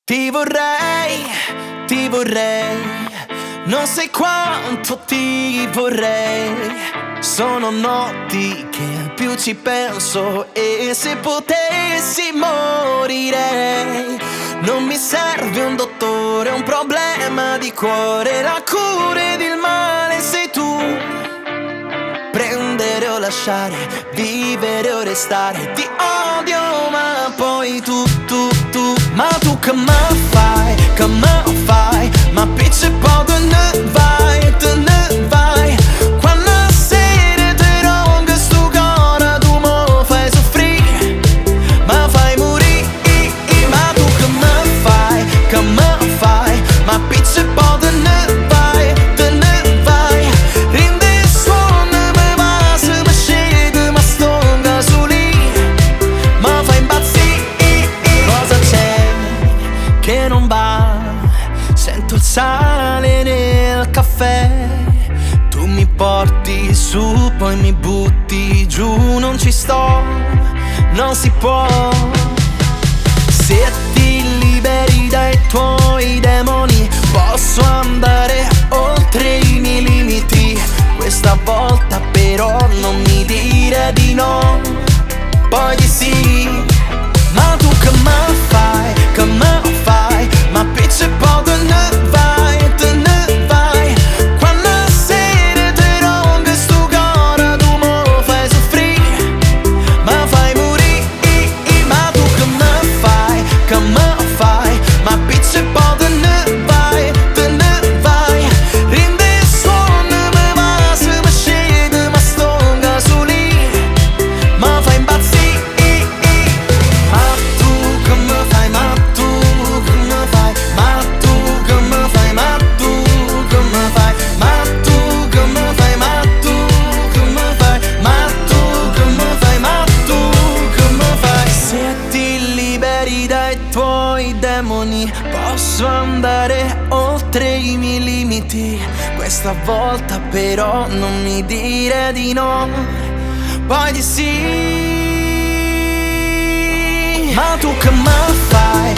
Ti vorrei, non sai quanto ti vorrei. Sono notti che più ci penso e se potessi morirei. Non mi serve un dottore, un problema di cuore, la cura ed il male sei tu. Prendere o lasciare, vivere o restare, ti odio ma poi tu. Ma tu che me fai, ma picce po' te ne vai. Quando sera te ronca sto cuore tu mo fai soffrire, ma fai morire. Ma tu che me fai, ma picce po' te ne vai. Rinde il suono me va se mi scende ma stonga su lì, ma fai impazzire. Cosa c'è che non va? Sento il sale nel caffè. Tu mi porti su, poi mi butti giù. Non ci sto, non si può. Se ti liberi dai tuoi demoni, posso andare oltre i miei limiti. Questa volta però non mi dire di no, poi di sì. Ma tu che me fai, ma picce po' te ne vai. Quando sera te ronca sto cuore tu mo fai soffrire, ma fai morire. Ma tu che me fai, ma picce po' te ne vai. Rinde il suono me va se mi scende ma stonga su lì, ma fai impazzire. Posso andare oltre i miei limiti. Questa volta però non mi dire di no, poi di sì. Ma tu che me fai,